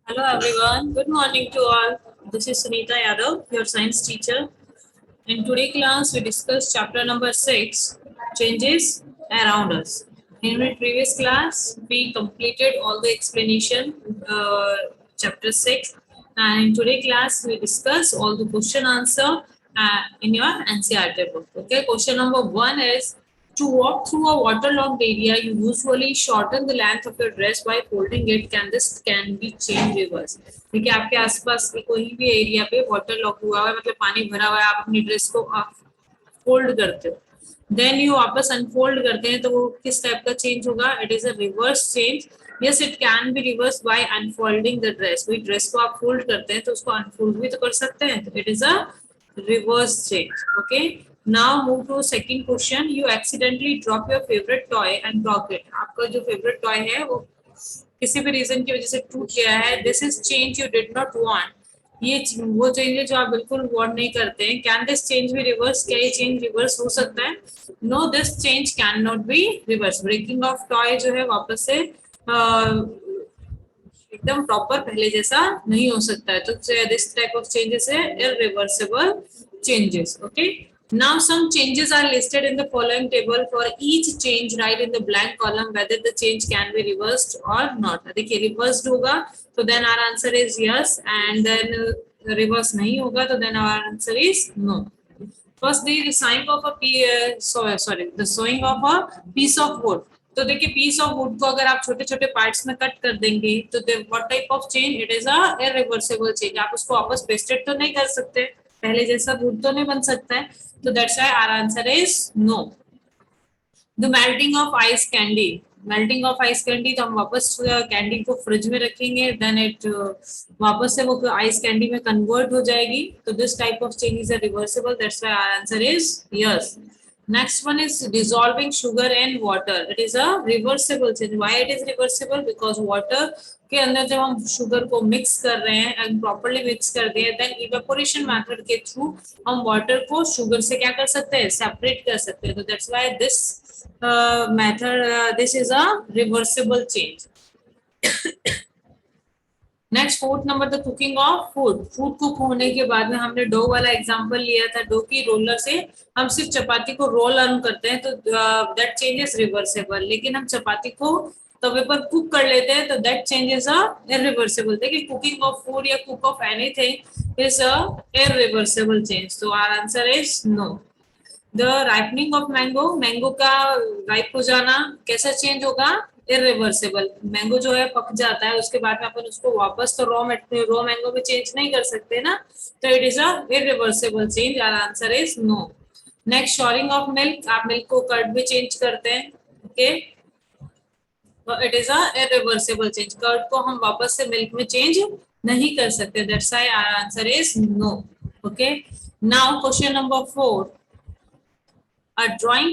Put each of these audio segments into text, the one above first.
Hello everyone, good morning to all. This is Sunita Yadav, your science teacher. In today's class, we discuss chapter number 6, Changes Around Us. In my previous class, we completed all the explanation, chapter 6. And in today's class, we discuss all the question answer in your NCERT book. Okay, question number 1 is, to walk through a waterlogged area, you usually shorten the length of your dress by folding it. This can be changed reverse. देखिए आपके आसपास के कोई भी area पे water lock हुआ है, मतलब पानी भरा हुआ है, आप अपनी ड्रेस को फोल्ड करते हो, देन यू वापस अनफोल्ड करते हैं, तो वो किस टाइप का चेंज होगा? It is a reverse change. Yes, it can be reverse by unfolding the dress. वही ड्रेस को आप फोल्ड करते हैं तो उसको अनफोल्ड भी तो कर सकते हैं, तो it is a reverse change. Okay, now move to second question. You accidentally drop your favorite toy and broke it. आपका जो favorite toy है वो किसी भी रीजन की वजह से टूट गया है. This is change you did not want. ये वो चेंज है जो आप बिल्कुल वांट नहीं करते हैं. Can this change be reverse? क्या ये चेंज रिवर्स हो सकता है? No, this change can not be reverse. Breaking of toy जो है वापस से एकदम प्रॉपर पहले जैसा नहीं हो सकता है. तो दिस टाइप ऑफ चेंजेस है irreversible changes. Okay, now some changes are listed in the following table. For each change, write in the blank column whether the change can be reversed or not. देखिए reversed होगा तो then our answer is yes, and then reverse नहीं होगा तो then our answer is no. First, the sewing of the sewing of a piece of wood. तो देखिए piece of would को अगर आप छोटे छोटे पार्ट्स में कट कर देंगे तो what type of change? It is a irreversible change. आप उसको वापस पेस्टेड तो नहीं कर सकते, पहले जैसा वुड तो नहीं बन सकता है, तो that's why our answer is no. The melting of ice candy. Melting of ice candy, तो हम वापस कैंडी को फ्रिज में रखेंगे, देन इट वापस से वो आइस कैंडी में कन्वर्ट हो जाएगी. तो this type of change is a reversible. That's why our answer is yes. Next one is dissolving sugar and water. It is a reversible change. Why it is reversible? Because water के अंदर जब हम sugar को mix कर रहे हैं and properly mix कर दिए, देन इवेपोरेशन मेथड के थ्रू हम वाटर को शुगर से क्या कर सकते हैं? सेपरेट कर सकते हैं. तो that's why this method, this is a reversible change. Next fourth number, the cooking of food. Food cook होने के बाद में हमने डो वाला एग्जांपल लिया था. डो की रोलर से हम सिर्फ चपाती को रोल ऑन करते हैं, तो दैट चेंज इज रिवर्सिबल. लेकिन हम चपाती को तवे पर कुक कर लेते हैं तो that change is a irreversible. देखिए कुकिंग ऑफ फूड या cook of anything is a irreversible change. तो our answer is no. The ripening of mango. Mango का राइप हो जाना कैसा चेंज होगा? इररिवर्सिबल. मैंगो जो है पक जाता है, उसके बाद में अपन उसको वापस तो रॉ मैंगो में चेंज नहीं कर सकते ना, तो it is a irreversible change. Our answer is no. Next, souring of milk. आप मिल्क को कर्ड में चेंज करते हैं. Okay, it is a irreversible change. Curd को हम वापस से मिल्क में चेंज नहीं कर सकते. That's why our answer is no. Okay, now question number 4. A drawing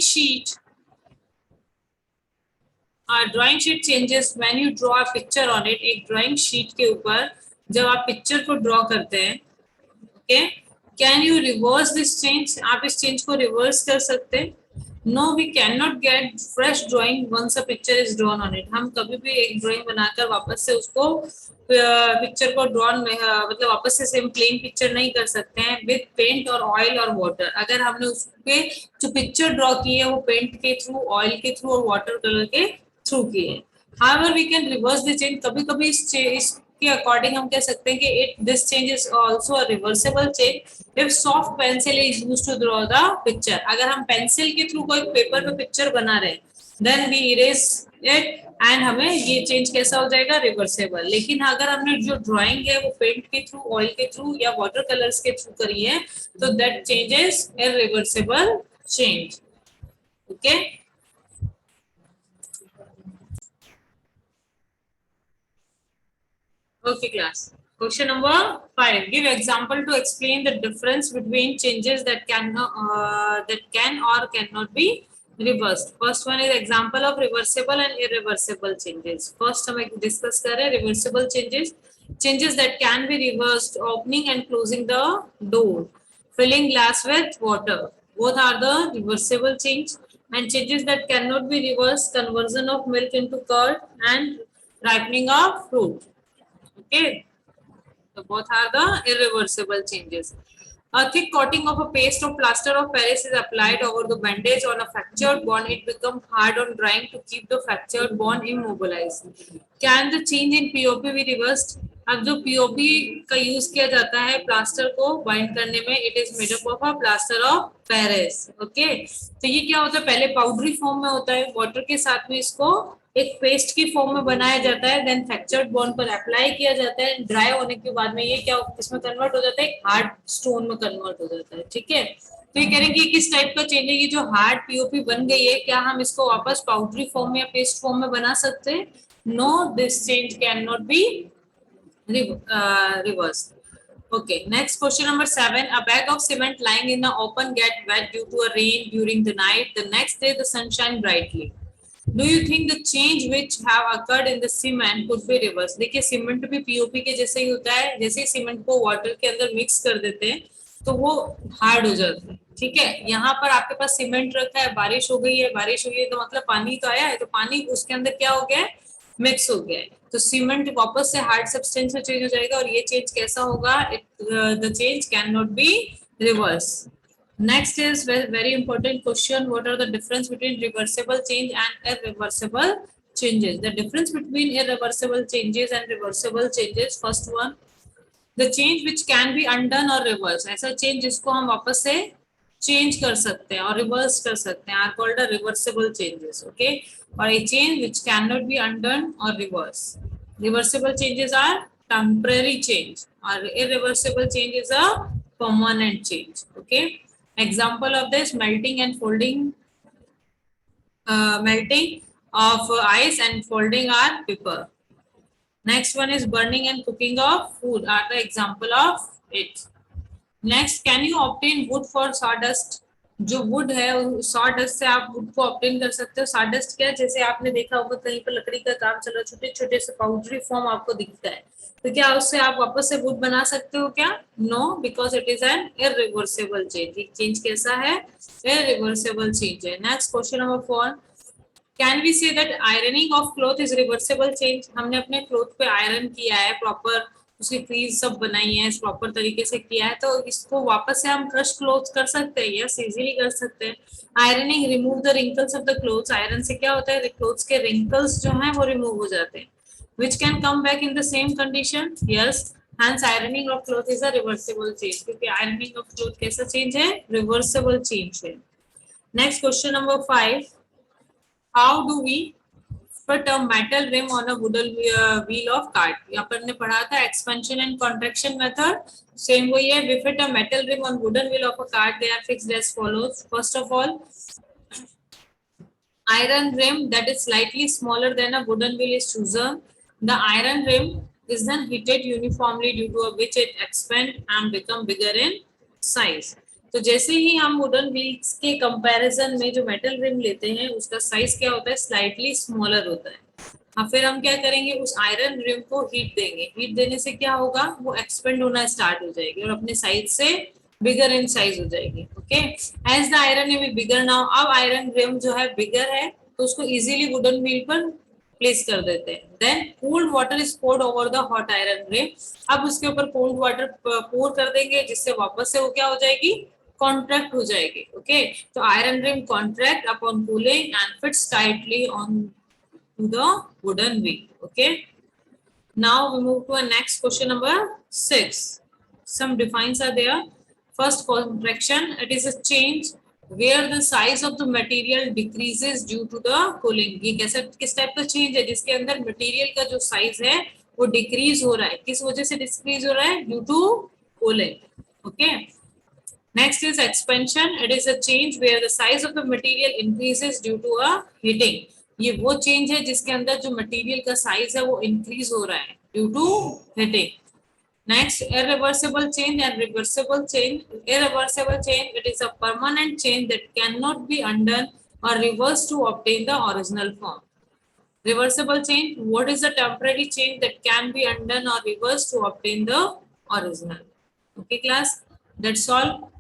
sheet changes when you draw a picture on it. एक ड्राइंग शीट के ऊपर जब आप पिक्चर को ड्रॉ करते हैं, okay, can you reverse this change? आप इस चेंज को रिवर्स कर सकते हैं? No, we can not get fresh drawing once a picture is drawn on it. हम कभी भी एक ड्राइंग बनाकर वापस से उसको पिक्चर को ड्रॉन मतलब वापस से सेम प्लेन पिक्चर नहीं कर सकते हैं विद पेंट और ऑयल और वाटर. अगर हमने उस पे जो पिक्चर ड्रॉ की है वो पेंट के थ्रू, ऑयल के थ्रू और वाटर कलर के थ्रू की है. However we can reverse the change. कभी कभी इसके अकॉर्डिंग हम कह सकते हैं कि this change is also a reversible change if soft pencil is used to draw the picture. अगर हम पेंसिल के थ्रू कोई पेपर पे पिक्चर बना रहे हैं, then we erase it and हमें ये चेंज कैसा हो जाएगा? रिवर्सेबल. लेकिन अगर हमने जो ड्राइंग है वो पेंट के थ्रू, ऑयल के थ्रू या वाटर कलर्स के थ्रू करी है, तो that change is irreversible change. Okay, okay class. Question number 5. Give example to explain the difference between changes that can or cannot be reversed. First one is example of reversible and irreversible changes. First हम discuss कर रहे हैं reversible changes. Changes that can be reversed: opening and closing the door, filling glass with water. Both are the reversible change. And changes that cannot be reversed: conversion of milk into curd and ripening of fruit. Okay, so both are the irreversible changes. A thick coating of a paste of plaster of Paris is applied over the bandage on a fractured bone. It becomes hard on drying to keep the fractured bone immobilized. Can the change in POP be reversed? अब जो POP का use किया जाता है plaster को bind करने में, it is made up of a plaster of Paris. Okay, तो ये क्या होता है, पहले पाउडरी फॉर्म में होता है, वाटर के साथ में इसको एक पेस्ट की फॉर्म में बनाया जाता है, देन फ्रैक्चर्ड बोन पर अप्लाई किया जाता है, ड्राई होने के बाद में ये क्या इसमें कन्वर्ट हो जाता है, हार्ड स्टोन में कन्वर्ट हो जाता है. ठीक है, तो ये कह रहे हैं कि किस टाइप का चेंज है, ये जो हार्ड पीओपी बन गई है, क्या हम इसको वापस पाउडरी फॉर्म या पेस्ट फॉर्म में बना सकते हैं? No, this change can not be reversed. Okay, next question number 7. A bag of cement lying in the open get wet due to a rain during the night. The next day the sun shine brightly. Do you think the change which have occurred in the cement could be reversed? देखिए cement भी POP के जैसे ही होता है, जैसे ही cement को water के अंदर मिक्स कर देते हैं तो वो हार्ड हो जाता है. ठीक है, यहाँ पर आपके पास सीमेंट रखा है, बारिश हो गई है, बारिश हुई है तो मतलब पानी तो आया है, तो पानी उसके अंदर क्या हो गया है, मिक्स हो गया है, तो सीमेंट वापस से हार्ड सब्सटेंस में चेंज हो जाएगा. और ये चेंज कैसा होगा, the change can not be reverse. Next is very important question. What are the difference between reversible change and irreversible changes? The difference between irreversible changes and reversible changes. First one, the change which can be undone or reversed. ऐसा change जिसको हम वापस से change कर सकते हैं और reverse कर सकते हैं, are called a reversible changes. Okay, और ये change which can not be undone or reverse. Reversible changes are temporary change और irreversible change is a permanent change. Okay, example of this, melting and folding, melting of ice and folding are paper. Next one is burning and cooking of food are the example of it. Next, can you obtain wood for sawdust? जो would है sawdust से आप would को obtain कर सकते हो. sawdust क्या है, जैसे आपने देखा होगा कहीं पर लकड़ी का काम चल रहा है, छोटे छोटे से पाउडरी फॉर्म आपको दिखता है, तो क्या उससे आप वापस से वुड बना सकते हो क्या? No, because it is an irreversible change. ये चेंज कैसा है, इरिवर्सिबल चेंज है. Next question number 4. Can we say that ironing of cloth is reversible change? हमने अपने क्लॉथ पे आयरन किया है, प्रॉपर उसकी क्रीज सब बनाई है, प्रॉपर तरीके से किया है, तो इसको वापस से हम क्रश क्लॉथ कर सकते हैं? यस, इजीली कर सकते हैं. Ironing remove the wrinkles of the clothes. Iron से क्या होता है, क्लॉथ्स के रिंकल्स जो हैं वो रिमूव हो जाते हैं. Which can come back in the same condition? Yes. Hence, ironing of cloth is a reversible change. क्योंकि ironing of cloth कैसा change है, reversible change है. Next question number 5. How do we fit a metal rim on a wooden wheel of cart? यहाँ पर हमने पढ़ा था expansion and contraction method. Same वही है. We fit a metal rim on wooden wheel of a cart. They are fixed as follows. First of all, iron rim that is slightly smaller than a wooden wheel is chosen. The iron rim is then heated uniformly due to which it expand and become bigger in size. तो जैसे ही हम wooden wheels के comparison में जो metal rim लेते हैं उसका size क्या होता है, स्लाइटली स्मॉलर होता है. हाँ, फिर हम क्या करेंगे, उस आयरन रिम को हीट देंगे. हीट देने से क्या होगा, वो एक्सपेंड होना स्टार्ट हो जाएगी और अपने साइज से बिगर इन साइज हो जाएगी. Okay, as the iron rim bigger now. अब आयरन रिम जो है बिगर है तो उसको इजीली वुडन व्हील पर प्लेस कर देते हैं. Then cold water is poured over the hot iron rim. अब उसके ऊपर कोल्ड वाटर पोर कर देंगे जिससे वापस से वो क्या हो जाएगी, कॉन्ट्रैक्ट हो जाएगी. ओके, तो iron rim contract upon cooling and fits tightly on to the wooden wheel. Okay, now we move to a next question number 6. Some defines are there. First, contraction. It is a change where the size of the material decreases due to the cooling. ये कैसा किस type का change है जिसके अंदर material का जो size है वो डिक्रीज हो रहा है. किस वजह से डिक्रीज हो रहा है, due to cooling. Okay, next is expansion. It is a change where the size of the material increases due to a heating. ये वो चेंज है जिसके अंदर जो मटेरियल का साइज है वो इंक्रीज हो रहा है due to heating. Next, irreversible change and reversible change. Irreversible change, it is a permanent change that cannot be undone or reversed to obtain the original form. Reversible change, what is the temporary change that can be undone or reversed to obtain the original? Okay, class, that's all.